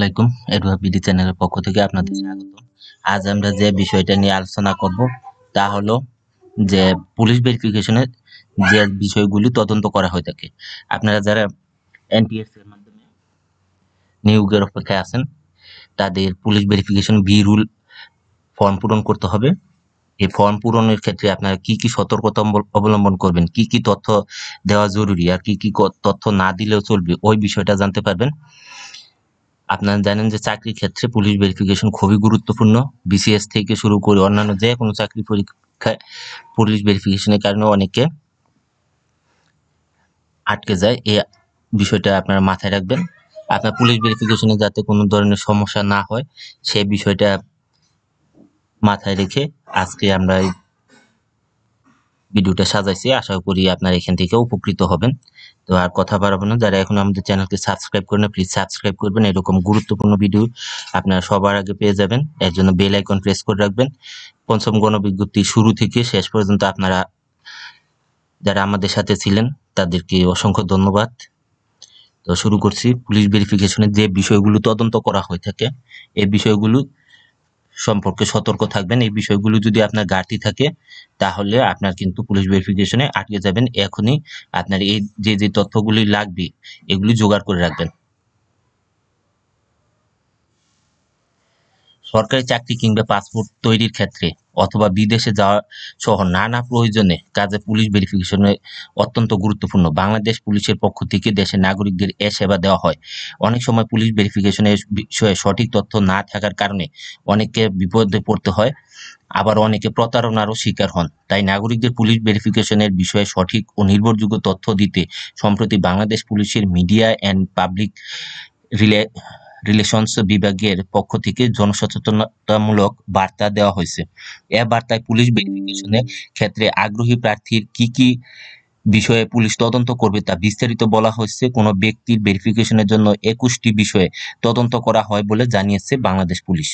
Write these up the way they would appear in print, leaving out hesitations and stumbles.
আলাইকুম। Edward BD চ্যানেলের পক্ষ থেকে আপনাদের স্বাগত। আজ আমরা যে বিষয়টা নিয়ে আলোচনা করব তা হলো যে পুলিশ ভেরিফিকেশনের যে বিষয়গুলি তদন্ত করা হয়ে থাকে। আপনারা যারা এনটিএস এর মাধ্যমে নিয়োগের অপেক্ষায় আছেন তাদের police verification B rule form পূরণ করতে হবে। এই ফর্ম পূরণের ক্ষেত্রে আপনারা কি কি সতর্কতা অবলম্বন করবেন, কি কি তথ্য দেওয়া জরুরি আর কি কি তথ্য না দিলেও চলবে, ওই বিষয়টা জানতে পারবেন। আপনারা জানেন যে চাকরির ক্ষেত্রে পুলিশ ভেরিফিকেশন খুবই গুরুত্বপূর্ণ। বিসিএস থেকে শুরু করে অন্যান্য যে কোনো চাকরি পরীক্ষায় পুলিশ ভেরিফিকেশনের কারণে অনেকে আটকে যায়। এই বিষয়টা আপনারা মাথায় রাখবেন। আপনার পুলিশ ভেরিফিকেশনে যাতে কোনো ধরনের সমস্যা না হয় সেই বিষয়টা মাথায় রেখে আজকে আমরা এই ভিডিওটা সাজাইছি। আশা করি আপনারা এখান থেকে উপকৃত হবেন। তো আর কথা বাড়াবো না, যারা এখন আমাদের চ্যানেলকে সাবস্ক্রাইব করেন প্লিজ সাবস্ক্রাইব করবেন। এরকম গুরুত্বপূর্ণ ভিডিও আপনারা সবার আগে পেয়ে যাবেন। এর জন্য বেল আইকন প্রেস করে রাখবেন। পঞ্চম গণবিজ্ঞপ্তি শুরু থেকে শেষ পর্যন্ত আপনারা যারা আমাদের সাথে ছিলেন তাদেরকে অসংখ্য ধন্যবাদ। তো শুরু করছি। পুলিশ ভেরিফিকেশনের যে বিষয়গুলো তদন্ত করা হয়ে থাকে এই বিষয়গুলো সম্পর্কে সতর্ক থাকবেন। এই বিষয়গুলো যদি আপনার ঘাটতি থাকে তাহলে আপনার কিন্তু পুলিশ ভেরিফিকেশনে আটকে যাবেন। এখনই আপনার এই যে তথ্যগুলি লাগবে এগুলি জোগাড় করে রাখবেন। সরকারি চাকরি কিংবা পাসপোর্ট তৈরির ক্ষেত্রে অথবা বিদেশে যাওয়া সহ নানা প্রয়োজনে কাজে পুলিশ ভেরিফিকেশনে অত্যন্ত গুরুত্বপূর্ণ। বাংলাদেশ পুলিশের পক্ষ থেকে দেশের নাগরিকদের এ সেবা দেওয়া হয়। অনেক সময় পুলিশ ভেরিফিকেশনের বিষয়ে সঠিক তথ্য না থাকার কারণে অনেককে বিপদে পড়তে হয়, আবার অনেকে প্রতারণারও শিকার হন। তাই নাগরিকদের পুলিশ ভেরিফিকেশনের বিষয়ে সঠিক ও নির্ভরযোগ্য তথ্য দিতে সম্প্রতি বাংলাদেশ পুলিশের মিডিয়া অ্যান্ড পাবলিক রিলেশনস বিভাগের পক্ষ থেকে জনসচেতনতামূলক বার্তা দেওয়া হয়েছে। এ বার্তায় পুলিশ ভেরিফিকেশনের ক্ষেত্রে আগ্রহী প্রার্থীর কি কি বিষয়ে পুলিশ তদন্ত করবে তা বিস্তারিত বলা হয়েছে। কোনো ব্যক্তির ভেরিফিকেশনের জন্য 21টি বিষয়ে তদন্ত করা হয় বলে জানিয়েছে বাংলাদেশ পুলিশ।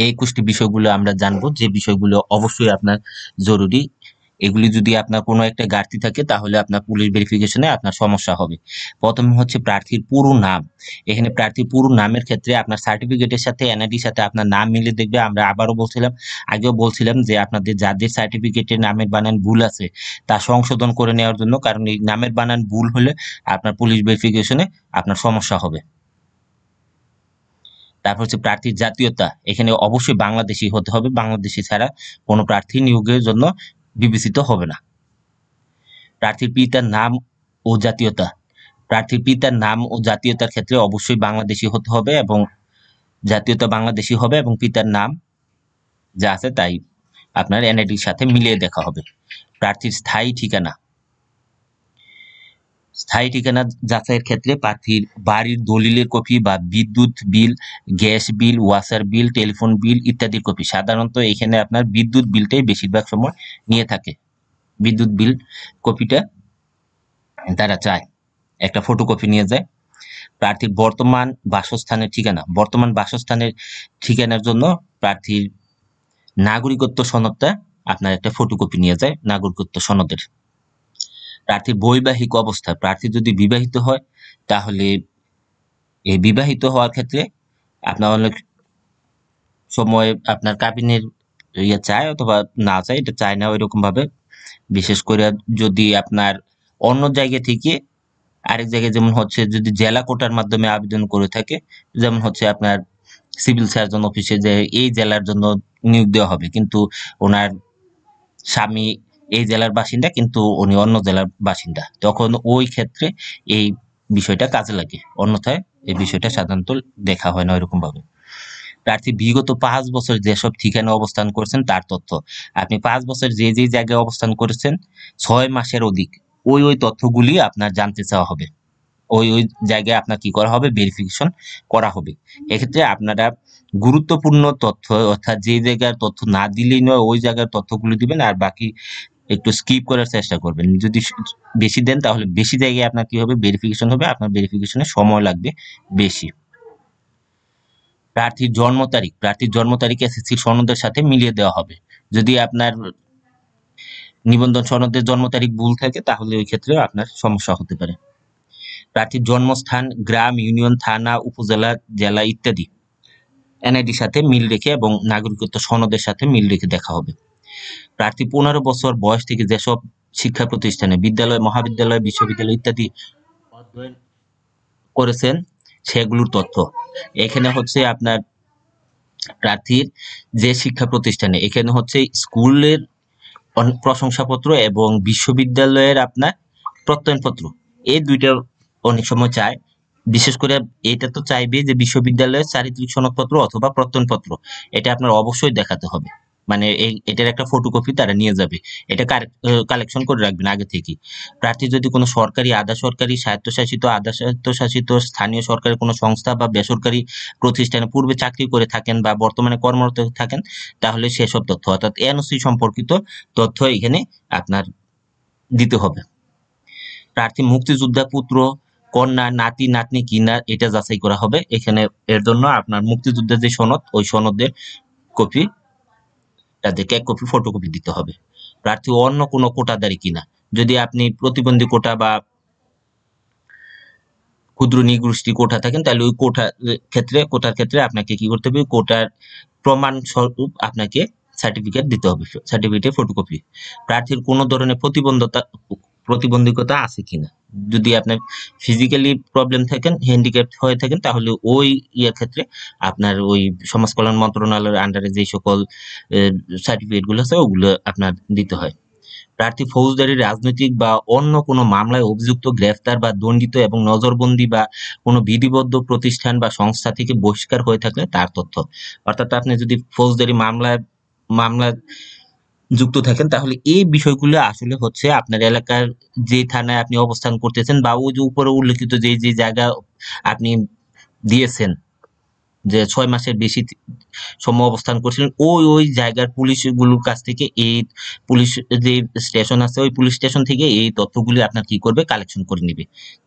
এই 21টি বিষয়গুলো আমরা জানবো, যে বিষয়গুলো অবশ্যই আপনার জরুরি। এগুলি যদি আপনার কোনো একটা ঘাটতি থাকে তাহলে আপনার পুলিশ ভেরিফিকেশনে আপনার সমস্যা হবে। প্রথমে হচ্ছে প্রার্থীর পুরো নাম। এখানে প্রার্থীর পুরো নামের ক্ষেত্রে আপনার সার্টিফিকেটের সাথে এনআইডির সাথে আপনার নাম মিলে দেখবে। আমরা আবারও বলছিলাম, আগেও বলছিলাম যে আপনাদের যাদের সার্টিফিকেটের নামের বানান ভুল আছে তা সংশোধন করে নেওয়ার জন্য, কারণ এই নামের বানান ভুল হলে আপনার পুলিশ ভেরিফিকেশনে আপনার সমস্যা হবে। তারপর হচ্ছে প্রার্থীর জাতীয়তা। এখানে অবশ্যই বাংলাদেশী হতে হবে। বাংলাদেশী ছাড়া কোনো প্রার্থী নিয়োগের জন্য বিবেচিত হবে না। প্রার্থীর পিতার নাম ও জাতীয়তা। প্রার্থীর পিতার নাম ও জাতীয়তার ক্ষেত্রে অবশ্যই বাংলাদেশী হতে হবে এবং জাতীয়তা বাংলাদেশী হবে এবং পিতার নাম যা আছে তাই আপনার এনআইডির সাথে মিলিয়ে দেখা হবে। প্রার্থীর স্থায়ী ঠিকানা। স্থায়ী ঠিকানা যাচাইয়ের ক্ষেত্রে প্রার্থীর বাড়ির দলিলের কপি বা বিদ্যুৎ বিল, গ্যাস বিল, ওয়াসার বিল, টেলিফোন বিল ইত্যাদির কপি। সাধারণত এখানে আপনার বিদ্যুৎ বিলটাই বেশিরভাগ সময় নিয়ে থাকে। বিদ্যুৎ বিল কপিটা তারা চায়, একটা ফটোকপি নিয়ে যায়। প্রার্থীর বর্তমান বাসস্থানের ঠিকানা। বর্তমান বাসস্থানের ঠিকানার জন্য প্রার্থীর নাগরিকত্ব সনদটা আপনার একটা ফটোকপি নিয়ে যায়, নাগরিকত্ব সনদের। প্রার্থীর বৈবাহিক অবস্থা। প্রার্থী যদি বিবাহিত হয় তাহলে এই বিবাহিত হওয়ার ক্ষেত্রে আপনার অনেক সময় আপনার কাবিনের ইয়ে চায় অথবা না চায়, এটা চায় না ওইরকম ভাবে। বিশেষ করে যদি আপনার অন্য জায়গা থেকে আরেক জায়গায়, যেমন হচ্ছে যদি জেলা কোটার মাধ্যমে আবেদন করে থাকে, যেমন হচ্ছে আপনার সিভিল সার্জন অফিসে যে এই জেলার জন্য নিয়োগ দেওয়া হবে, কিন্তু ওনার স্বামী এই জেলার বাসিন্দা কিন্তু উনি অন্য জেলার বাসিন্দা, তখন ওই ক্ষেত্রে এই বিষয়টা কাজে লাগে। অন্যথায় এই বিষয়টা সাধারণত দেখা হয় না ওইরকম ভাবে। প্রার্থী বিগত 5 বছর যেসব ঠিকানা অবস্থান করছেন তার তথ্য। আপনি 5 বছর যে জায়গায় অবস্থান করেছেন 6 মাসের অধিক ওই তথ্যগুলি আপনার জানতে চাওয়া হবে। ওই জায়গায় আপনার কি করা হবে, ভেরিফিকেশন করা হবে। এক্ষেত্রে আপনারা গুরুত্বপূর্ণ তথ্য অর্থাৎ যে জায়গার তথ্য না দিলেই নয় ওই জায়গার তথ্যগুলি দিবেন, আর বাকি একটু স্কিপ করার চেষ্টা করবেন। যদি বেশি দেন তাহলে বেশি জায়গায় আপনার কি হবে, ভেরিফিকেশন হবে, আপনার ভেরিফিকেশনে সময় লাগবে বেশি। প্রার্থীর জন্ম তারিখ। প্রার্থীর জন্ম তারিখ এসএসসি সনদের সাথে মিলিয়ে দেওয়া হবে। যদি আপনার নিবন্ধন সনদের জন্ম তারিখ ভুল থাকে তাহলে ওই ক্ষেত্রে আপনার সমস্যা হতে পারে। প্রার্থীর জন্মস্থান, গ্রাম, ইউনিয়ন, থানা, উপজেলা, জেলা ইত্যাদি এনআইডির সাথে মিল রেখে এবং নাগরিকত্ব সনদের সাথে মিল রেখে দেখা হবে। প্রার্থী 15 বছর বয়স থেকে যেসব শিক্ষা প্রতিষ্ঠানে বিদ্যালয়, মহাবিদ্যালয়, বিশ্ববিদ্যালয় ইত্যাদি অধ্যয়ন করেছেন সেগুলোর তথ্য। এখানে হচ্ছে আপনার প্রার্থীর যে শিক্ষা প্রতিষ্ঠানে, এখানে হচ্ছে স্কুলের প্রশংসাপত্র এবং বিশ্ববিদ্যালয়ের আপনার প্রত্যয়নপত্র, এই দুইটা অনেক সময় চায়। বিশেষ করে এটা তো চাইবে যে বিশ্ববিদ্যালয়ের চারিত্রিক সনদপত্র অথবা প্রত্যয়নপত্র, এটা আপনার অবশ্যই দেখাতে হবে। মানে এটার একটা ফটোকপি তারা নিয়ে যাবে। এটা কালেকশন করে রাখবেন আগে থেকেই। প্রার্থী যদি কোনো সরকারি, আধা সরকারি, স্বায়ত্তশাসিত, আধা স্বায়ত্তশাসিত স্থানীয় সরকারি কোনো সংস্থা বা বেসরকারি প্রতিষ্ঠানে পূর্বে চাকরি করে থাকেন বা বর্তমানে কর্মরত থাকেন, তাহলে সেসব তথ্য অর্থাৎ এনওসি সম্পর্কিত তথ্য এখানে আপনার দিতে হবে। প্রার্থী মুক্তিযোদ্ধা পুত্র, কন্যা, নাতি, নাতনি কিনা এটা যাচাই করা হবে। এখানে এর জন্য আপনার মুক্তিযুদ্ধের যে সনদ, ওই সনদের কপি, তাদেরকে এক কপি ফটোকপি দিতে হবে। প্রার্থী অন্য কোনো কোটাধারী কিনা, যদি আপনি প্রতিবন্ধী কোটা বা ক্ষুদ্র নৃগোষ্ঠী কোটা থাকেন, তাহলে ওই কোটার ক্ষেত্রে আপনাকে কি করতে হবে, কোটার প্রমাণ স্বরূপ আপনাকে সার্টিফিকেট দিতে হবে, সার্টিফিকেটের ফটোকপি। প্রার্থীর কোনো ধরনের প্রতিবন্ধকতা আছে কিনা, যদি আপনার ফিজিক্যালি প্রবলেম থাকেন, হ্যান্ডিক্যাপ হয়ে থাকেন, তাহলে ওই ক্ষেত্রে আপনার ওই সমাজ কল্যাণ মন্ত্রণালয়ের আন্ডারে যে সকল সার্টিফিকেট গুলো আছে ওগুলো আপনার দিতে হয়। প্রার্থী ফৌজদারি, রাজনৈতিক বা অন্য কোনো মামলায় অভিযুক্ত, গ্রেফতার বা দণ্ডিত এবং নজরবন্দি বা কোনো বিধিবদ্ধ প্রতিষ্ঠান বা সংস্থা থেকে বহিষ্কার হয়ে থাকলে তার তথ্য। অর্থাৎ আপনি যদি ফৌজদারি মামলা যুক্ত থাকেন, তাহলে এই বিষয়গুলো আসলে হচ্ছে আপনার এলাকার যে থানায় আপনি অবস্থান করতেছেন বা ওই যে উপরে উল্লেখিত যে জায়গা আপনি দিয়েছেন, যে 6 মাসের বেশি সময় অবস্থান করছিলেন, ওই জায়গার পুলিশগুলোর কাছ থেকে, এই পুলিশ যে স্টেশন আছে, ওই পুলিশ স্টেশন থেকে এই তথ্যগুলি আপনার কি করবে, কালেকশন করে নিবে।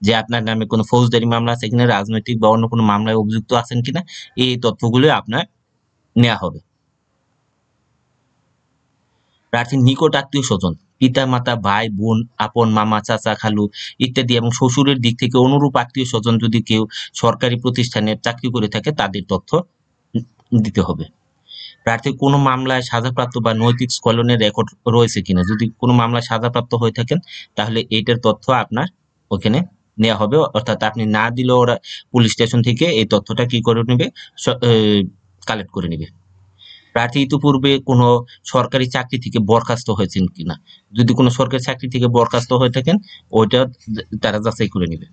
যে আপনার নামে কোনো ফৌজদারি মামলা আছে কিনা, রাজনৈতিক বা অন্য কোনো মামলায় অভিযুক্ত আছেন কিনা, এই তথ্যগুলো আপনার নেওয়া হবে। প্রার্থীর নিকট আত্মীয় স্বজন, পিতা, মাতা, ভাই, বোন, আপন মামা, চাচা, খালু ইত্যাদি এবং শ্বশুরের দিক থেকে অনুরূপ আত্মীয় স্বজন যদি কেউ সরকারি প্রতিষ্ঠানে চাকরি করে থাকে, তাদের তথ্য দিতে হবে। প্রার্থীর কোনো মামলায় সাজাপ্রাপ্ত বা নৈতিক স্খলনের রেকর্ড রয়েছে কিনা, যদি কোনো মামলায় সাজাপ্রাপ্ত হয়ে থাকেন, তাহলে এইটার তথ্য আপনার ওখানে নেওয়া হবে। অর্থাৎ আপনি না দিলেও ওরা পুলিশ স্টেশন থেকে এই তথ্যটা কি করে নেবে, কালেক্ট করে নেবে। প্রার্থী ইতিপূর্বে কোনো সরকারি চাকরি থেকে বরখাস্ত হয়েছেন কিনা, যদি কোনো সরকারি চাকরি থেকে বরখাস্ত হয়ে থাকেন, ওইটা তারা যাচাই করে নেবে।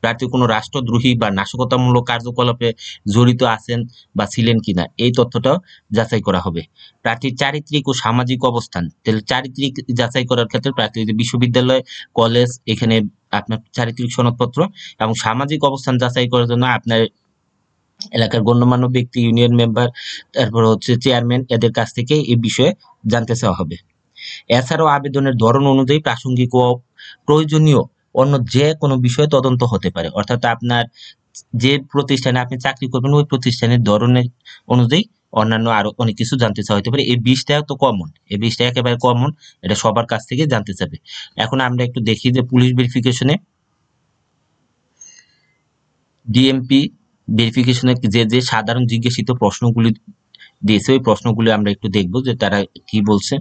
প্রার্থী কোনো রাষ্ট্রদ্রোহী বা নাশকতামূলক কার্যকলাপে জড়িত আছেন বা ছিলেন কিনা, এই তথ্যটাও যাচাই করা হবে। প্রার্থীর চারিত্রিক ও সামাজিক অবস্থান, তাহলে চারিত্রিক যাচাই করার ক্ষেত্রে প্রার্থী বিশ্ববিদ্যালয়, কলেজ, এখানে আপনার চারিত্রিক সনদপত্র, এবং সামাজিক অবস্থান যাচাই করার জন্য আপনার এলাকার গণ্যমান্য ব্যক্তি, ইউনিয়ন মেম্বার, তারপর হচ্ছে চেয়ারম্যান, এদের কাছ থেকে এই বিষয়ে জানতে চাওয়া হবে। এছাড়াও আবেদনের ধরন অনুযায়ী প্রাসঙ্গিক ও প্রয়োজনীয় অন্য যে কোনো বিষয়ে তদন্ত হতে পারে। অর্থাৎ আপনার যে প্রতিষ্ঠানে আপনি চাকরি করবেন, ওই প্রতিষ্ঠানের ধরনের অনুযায়ী অন্যান্য আরো অনেক কিছু জানতে চাওয়া হতে পারে। এই 20টা তো কমন, এই 20টা একেবারে কমন, এটা সবার কাছ থেকে জানতে চাবে। এখন আমরা একটু দেখি যে পুলিশ ভেরিফিকেশনে, ডিএমপি ভেরিফিকেশনে যে সাধারণ জিজ্ঞাসিত প্রশ্নগুলি দিয়েছে, ওই প্রশ্নগুলি আমরা একটু দেখব যে তারা কি বলছে।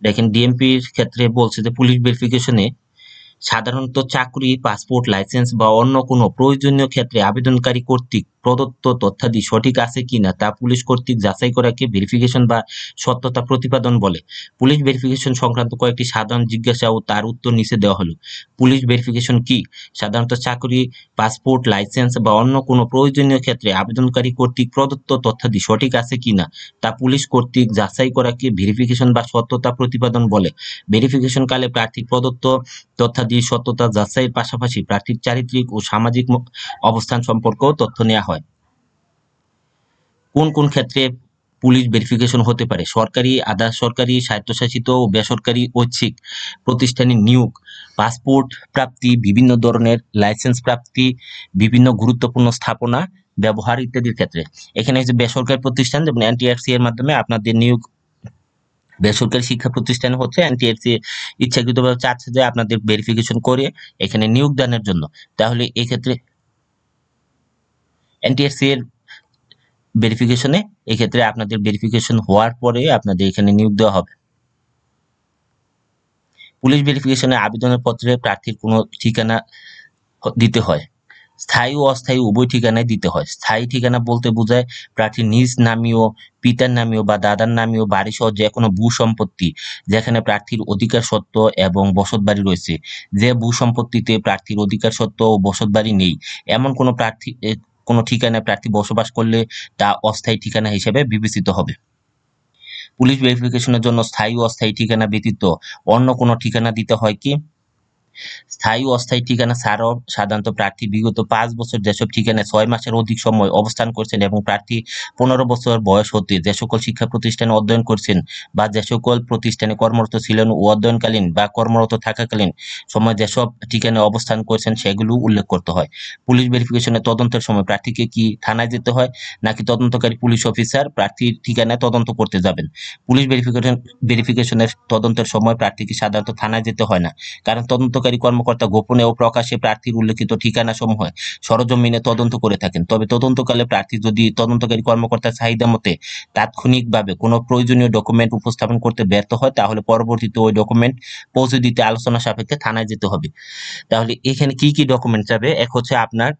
দেখেন, ডিএমপির ক্ষেত্রে বলছে যে পুলিশ ভেরিফিকেশনে সাধারণত চাকরি, পাসপোর্ট, লাইসেন্স বা অন্য কোনো প্রয়োজনীয় ক্ষেত্রে আবেদনকারী কর্তৃক প্রদত্ত তথ্যাদি সঠিক আছে কিনা তা পুলিশ কর্তৃক যাচাই করাকে ভেরিফিকেশন বা সত্যতা প্রতিপাদন বলে। পুলিশ ভেরিফিকেশন সংক্রান্ত কয়েকটি সাধারণ জিজ্ঞাসা ও তার উত্তর নিচে দেওয়া হলো। পুলিশ ভেরিফিকেশন কি? সাধারণত চাকরি, পাসপোর্ট, লাইসেন্স বা অন্য কোনো প্রয়োজনীয় ক্ষেত্রে আবেদনকারী কর্তৃক প্রদত্ত তথ্যাদি সঠিক আছে কিনা তা পুলিশ কর্তৃক যাচাই করাকে ভেরিফিকেশন বা সত্যতা প্রতিপাদন বলে। ভেরিফিকেশন কালে প্রার্থী প্রদত্ত তথ্যাদি সত্যতা যাচাইয়ের পাশাপাশি প্রার্থীর চারিত্রিক ও সামাজিক অবস্থান সম্পর্কেও তথ্য নেওয়া হয়। কোন কোন ক্ষেত্রে পুলিশ ভেরিফিকেশন হতে পারে? সরকারি, আধা সরকারি, স্বায়ত্তশাসিত ও বেসরকারি ঐচ্ছিক প্রতিষ্ঠানে নিয়োগ, পাসপোর্ট প্রাপ্তি, বিভিন্ন ধরনের লাইসেন্স প্রাপ্তি, বিভিন্ন গুরুত্বপূর্ণ স্থাপনা ব্যবহার ইত্যাদির ক্ষেত্রে। এখানে যে বেসরকারি প্রতিষ্ঠান, যেমন এনটিআরসি এর মাধ্যমে আপনাদের নিয়োগ বেসরকারি শিক্ষা প্রতিষ্ঠান হচ্ছে এনটিআরসি ইচ্ছাকৃতভাবে চাচ্ছে যে আপনাদের ভেরিফিকেশন করে এখানে নিয়োগ দানের জন্য। তাহলে এক্ষেত্রে এনটিআরসি এর ভেরিফিকেশনে এক্ষেত্রে আপনাদের ভেরিফিকেশন হওয়ার পরে আপনাদের এখানে নিয়োগ দেওয়া হবে। পুলিশ ভেরিফিকেশনে আবেদনের পত্রে প্রার্থীর কোনো ঠিকানা দিতে হয়। স্থায়ী ও অস্থায়ী উভয় ঠিকানায় দিতে হয়। স্থায়ী ঠিকানা বলতে বোঝায় প্রার্থীর নিজ নামীয়, পিতার নামীয় বা দাদার নামীয় বাড়িসহ যেকোনো ভূ-সম্পত্তি যেখানে প্রার্থীর অধিকার সত্ত্ব এবং বসতবাড়ি রয়েছে। যে ভূ-সম্পত্তিতে প্রার্থীর অধিকার সত্ত্ব ও বসতবাড়ি নেই, এমন কোনো ঠিকানায় প্রার্থী বসবাস করলে তা অস্থায়ী ঠিকানা হিসেবে বিবেচিত হবে। পুলিশ ভেরিফিকেশনের জন্য স্থায়ী ও অস্থায়ী ঠিকানা ব্যতীত অন্য কোনো ঠিকানা দিতে হয় কি? স্থায়ী ও অস্থায়ী ঠিকানা ছাড়াও সাধারণত প্রার্থী বিগত ৫ বছর যেসব ঠিকানায় ৬ মাসের অধিক সময় অবস্থান করছেন এবং প্রার্থী ১৫ বছর বয়স হতে যে সকল শিক্ষা প্রতিষ্ঠানে অধ্যয়ন করছেন বা যে সকল প্রতিষ্ঠানে কর্মরত ছিলেন ও অধ্যয়নকালীন বা কর্মরত থাকাকালীন সময় যেসব ঠিকানায় অবস্থান করছেন সেগুলো উল্লেখ করতে হয়। পুলিশ ভেরিফিকেশনের তদন্তের সময় প্রার্থীকে কি থানায় যেতে হয় নাকি তদন্তকারী পুলিশ অফিসার প্রার্থীর ঠিকানায় তদন্ত করতে যাবেন? পুলিশ ভেরিফিকেশনের তদন্তের সময় প্রার্থীকে সাধারণত থানায় যেতে হয় না। কারণ তদন্তকারী কর্মকর্তা গোপনে ও প্রকাশ্যে প্রার্থীর উল্লেখিত ঠিকানাসমূহ সরেজমিনে তদন্ত করে থাকেন। তবে তদন্তকালে প্রার্থী যদি তদন্তকারী কর্মকর্তার চাহিদা মতে তাৎক্ষণিকভাবে কোনো প্রয়োজনীয় ডকুমেন্ট উপস্থাপন করতে ব্যর্থ হয় তাহলে পরবর্তীতে ওই ডকুমেন্ট পৌঁছে দিতে আলোচনা সাপেক্ষে থানায় যেতে হবে। তাহলে এখানে কি কি ডকুমেন্ট যাবে? এক হচ্ছে আপনার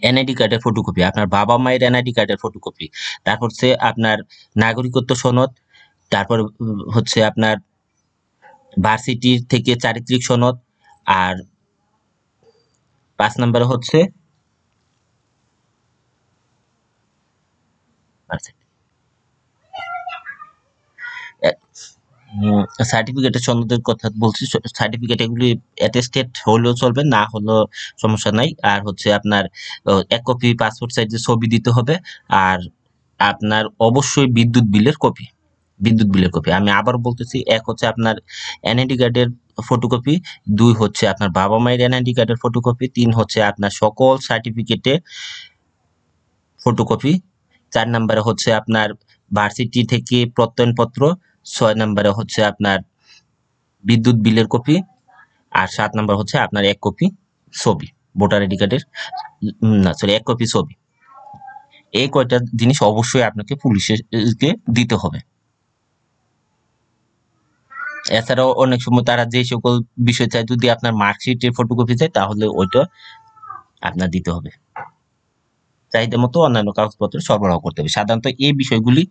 এনআইডি কার্ডের ফটোকপি, আপনার বাবা মায়ের এনআইডি কার্ডের ফটোকপি, তারপর হচ্ছে আপনার নাগরিকত্ব সনদ, তারপর হচ্ছে আপনার ভার্সিটির থেকে চারিত্রিক সনদ, আর ৫ নম্বরে হচ্ছে সার্টিফিকেটের সনদের কথা বলছি। সার্টিফিকেট এগুলি অ্যাটেস্টেড হলেও চলবে, না হলেও সমস্যা নাই। আর হচ্ছে আপনার ১ কপি পাসপোর্ট সাইজের ছবি দিতে হবে। আর আপনার অবশ্যই বিদ্যুৎ বিলের কপি। আমি আবার বলতেছি, ১ হচ্ছে আপনার এনআইডি কার্ডের ফটোকপি, ২ হচ্ছে আপনার বাবা মায়ের এনআইডি কার্ডের ফটোকপি, ৩ হচ্ছে আপনার সকল সার্টিফিকেটের ফটোকপি, ৪ নম্বরে হচ্ছে আপনার ভার্সিটি থেকে প্রত্যয়নপত্র, ৬ নম্বরে হচ্ছে আপনার বিদ্যুৎ বিলের কপি, আর ৭ নম্বর হচ্ছে আপনার ১ কপি ছবি, ভোটার আইডি কার্ডের, না সরি ১ কপি ছবি। এই কয়টা জিনিস অবশ্যই আপনাকে পুলিশকে দিতে হবে। এছাড়াও অনেক সময় তারা যে সকল বিষয় চায়, যদি আপনার মার্কশিটের ফটোকপি চায় তাহলে ওইটা আপনার দিতে হবে। চাহিদা মতো অন্যান্য কাগজপত্র সরবরাহ করতে হবে। সাধারণত এই বিষয়গুলি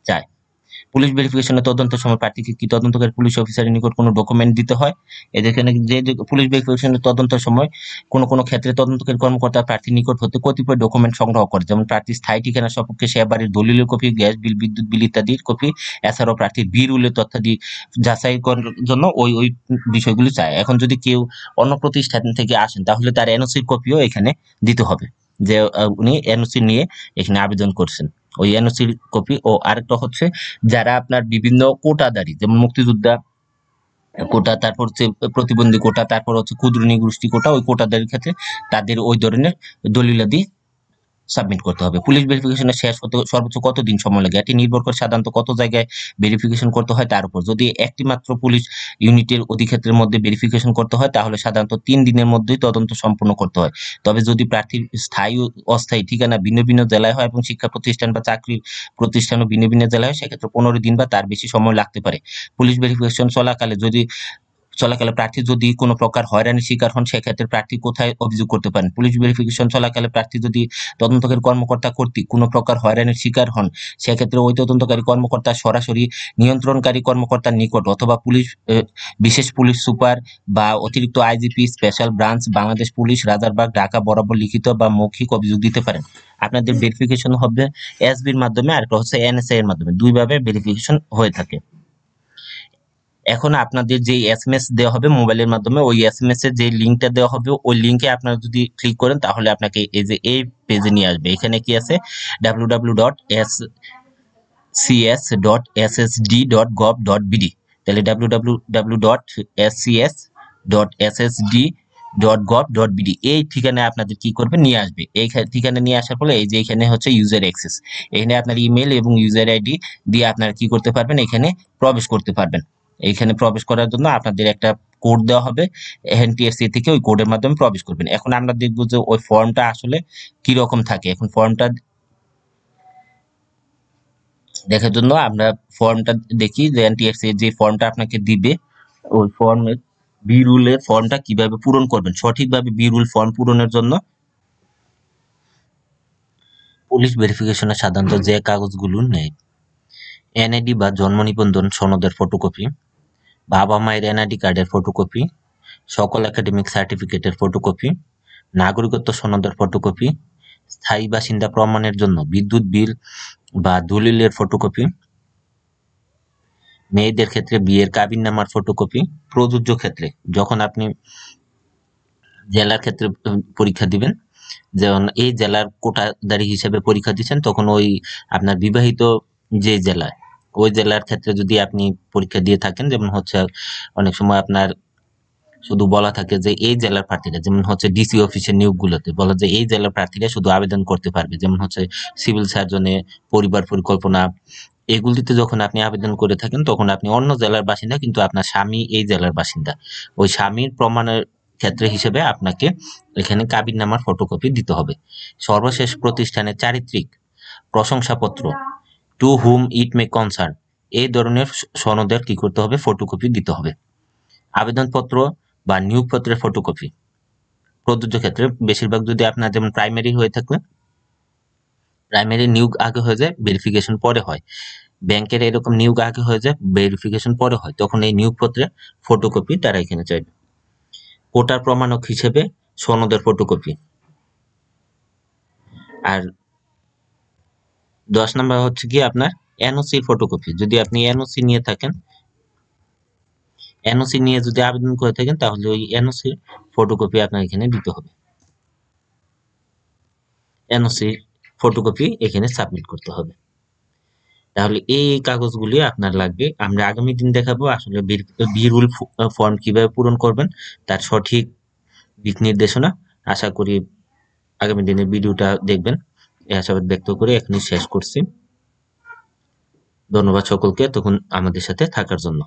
চায়। পুলিশ ভেরিফিকেশনের তদন্তের সময় প্রার্থীকে কি তদন্তকারী পুলিশ অফিসারের নিকট কোনো ডকুমেন্ট দিতে হয়? যেখানে যে পুলিশ ভেরিফিকেশনের তদন্তের সময় কোনো ক্ষেত্রে তদন্তকারী কর্মকর্তা প্রার্থীর নিকট হতে কতিপয় ডকুমেন্ট সংগ্রহ করে, যেমন প্রার্থীর স্থায়ী ঠিকানা সপক্ষে সে বাড়ির দলিলের কপি, গ্যাস বিল, বিদ্যুৎ বিল ইত্যাদির কপি। এছাড়াও প্রার্থীর বিল উল্লেখ তথ্যাদি যাচাই করার জন্য ওই বিষয়গুলি চায়। এখন যদি কেউ অন্য প্রতিষ্ঠান থেকে আসেন তাহলে তার এনওসির কপিও এখানে দিতে হবে, যে উনি এনওসি নিয়ে এখানে আবেদন করছেন, ওই এনওসির কপি। ও আরেকটা হচ্ছে যারা আপনার বিভিন্ন কোটাধারী, যেমন মুক্তিযোদ্ধা কোটা, তারপর হচ্ছে প্রতিবন্ধী কোটা, তারপর হচ্ছে ক্ষুদ্র নৃগোষ্ঠী কোটা, ওই কোটাধারীর ক্ষেত্রে তাদের ওই ধরনের দলিলাদি সাবমিট করতে হবে। পুলিশ ভেরিফিকেশনের শেষ হতে সর্বোচ্চ কতদিন সময় লাগে? এটি নির্ভর করে সাধারণত কত জায়গায় ভেরিফিকেশন করতে হয় তার উপর। যদি একটি মাত্র পুলিশ ইউনিটের অধিক্ষেত্রের মধ্যে ভেরিফিকেশন করতে হয় তাহলে সাধারণত ৩ দিনের মধ্যেই তদন্ত সম্পন্ন করতে হয়। তবে যদি প্রার্থীর স্থায়ী ও অস্থায়ী ঠিকানা ভিন্ন ভিন্ন জেলায় হয় এবং শিক্ষা প্রতিষ্ঠান বা চাকরির প্রতিষ্ঠানও ভিন্ন ভিন্ন জেলায় হয়, সেক্ষেত্রে ১৫ দিন বা তার বেশি সময় লাগতে পারে। পুলিশ ভেরিফিকেশন চলাকালে প্রার্থী যদি কোনো প্রকার হয়রানির শিকার হন সেক্ষেত্রে প্রার্থী কোথায় অভিযোগ করতে পারেন? পুলিশ ভেরিফিকেশন চলাকালে প্রার্থী যদি তদন্তকারী কর্মকর্তা কর্তৃক কোনো প্রকার হয়রানির শিকার হন সেক্ষেত্রে ওই তদন্তকারী কর্মকর্তা সরাসরি নিয়ন্ত্রণকারী কর্মকর্তার নিকট অথবা বিশেষ পুলিশ সুপার বা অতিরিক্ত IGP special branch Bangladesh police Rajarbagh Dhaka বরাবর লিখিত বা মৌখিক অভিযোগ দিতে পারেন। আপনাদের ভেরিফিকেশন হবে এসবির মাধ্যমে, আর একটা হচ্ছে এনএসআই এর মাধ্যমে, দুইভাবে ভেরিফিকেশন হয়ে থাকে। এখন আপনাদের যে এসএমএস দেওয়া হবে মোবাইলের মাধ্যমে, ওই এসএমএস এর যে লিঙ্কটা দেওয়া হবে ওই লিঙ্কে আপনারা যদি ক্লিক করেন তাহলে আপনাকে এই পেজে নিয়ে আসবে। এখানে কি আছে? www.scs.ssd.gov.bd, তাহলে www.scs.ssd .gov.bd এই ঠিকানায় আপনাদের কি করবে নিয়ে আসবে। এই ঠিকানা নিয়ে আসার ফলে এই যে এখানে হচ্ছে ইউজার অ্যাক্সেস, এখানে আপনার ইমেল এবং ইউজার আইডি দিয়ে আপনারা কি করতে পারবেন, এখানে প্রবেশ করতে পারবেন। এইখানে প্রবেশ করার জন্য আপনাদের একটা কোড দেওয়া হবে, এনটিএসসি থেকে ওই কোডের মাধ্যমে প্রবেশ করবেন। এখন আমরা দেখবো যে ওই ফর্মটা আসলে কি রকম থাকে। এখন ফর্মটা দেখার জন্য আমরা ফর্মটা দেখি যে এনটিএসসি যে ফর্মটা আপনাকে দিবে, ওই ফর্মের বি রুলের ফর্মটা কিভাবে পূরণ করবেন। সঠিকভাবে বি রুল ফর্ম পূরণের জন্য পুলিশ ভেরিফিকেশনে সাধারণত যে কাগজগুলো নেয়, এনআইডি বা জন্ম নিবন্ধন সনদের ফটোকপি, বাবা মায়ের এনআইডি কার্ডের ফটোকপি, সকল একাডেমিক সার্টিফিকেটের ফটোকপি, নাগরিকত্ব সনদের ফটোকপি, স্থায়ী বাসিন্দা প্রমাণের জন্য বিদ্যুৎ বিল বা দলিলের ফটোকপি, মেয়েদের ক্ষেত্রে বিয়ের কাবিননামার ফটোকপি। প্রযোজ্য ক্ষেত্রে যখন আপনি জেলার ক্ষেত্রে পরীক্ষা দিবেন, যেমন এই জেলার কোটাধারী হিসেবে পরীক্ষা দিচ্ছেন, তখন ওই আপনার বিবাহিত যে জেলায়, ওই জেলার ক্ষেত্রে যদি আপনি পরীক্ষা দিয়ে থাকেন, যেমন হচ্ছে অনেক সময় আপনার শুধু বলা থাকে যে এই জেলার প্রার্থীরা, যেমন হচ্ছে ডিসি অফিসের নিয়োগগুলোতে বলা যায় এই জেলার প্রার্থীরা শুধু আবেদন করতে পারবে, যেমন হচ্ছে সিভিল সার্জনে, পরিবার পরিকল্পনা, এগুলিতে যখন আপনি আবেদন করে থাকেন তখন আপনি অন্য জেলার বাসিন্দা কিন্তু আপনার স্বামী এই জেলার বাসিন্দা, ওই স্বামীর প্রমাণের ক্ষেত্রে হিসেবে আপনাকে এখানে কাবিননামার ফটোকপি দিতে হবে। সর্বশেষ প্রতিষ্ঠানের চারিত্রিক প্রশংসাপত্র, টু হুম ইট মে কনসার্ন, এই ধরনের সনদের কি করতে হবে, ফটোকপি দিতে হবে। আবেদনপত্র বা নিয়োগপত্রের ফটোকপি প্রযোজ্য ক্ষেত্রে, বেশিরভাগ যদি আপনার যেমন প্রাইমারি হয়ে থাকলে প্রাইমারি নিয়োগ আগে হয়ে যায়, ভেরিফিকেশন পরে হয়। ব্যাংকের এরকম নিয়োগ আগে হয়ে যায়, ভেরিফিকেশন পরে হয়, তখন এই নিয়োগপত্রের ফটোকপি তারা এখানে চাইবে। কোটার প্রমাণক হিসেবে সনদের ফটোকপি। আর 10 নাম্বার হচ্ছে কি আপনার এনওসির ফটোকপি। যদি আপনি এনওসি নিয়ে থাকেন, এনওসি নিয়ে যদি আবেদন করে থাকেন, তাহলে ওই এনওসির ফটোকপি আপনার এখানে দিতে হবে। এনওসি ফটোকপি এখানে সাবমিট করতে হবে। তাহলে এই কাগজগুলি আপনার লাগবে। আমরা আগামী দিন দেখাবো আসলে বি রুল ফর্ম কিভাবে পূরণ করবেন, তার সঠিক দিক নির্দেশনা। আশা করি আগামী দিনের ভিডিওটা দেখবেন। এই আশাবাদ ব্যক্ত করে এখনই শেষ করছি। ধন্যবাদ সকলকে তখন আমাদের সাথে থাকার জন্য।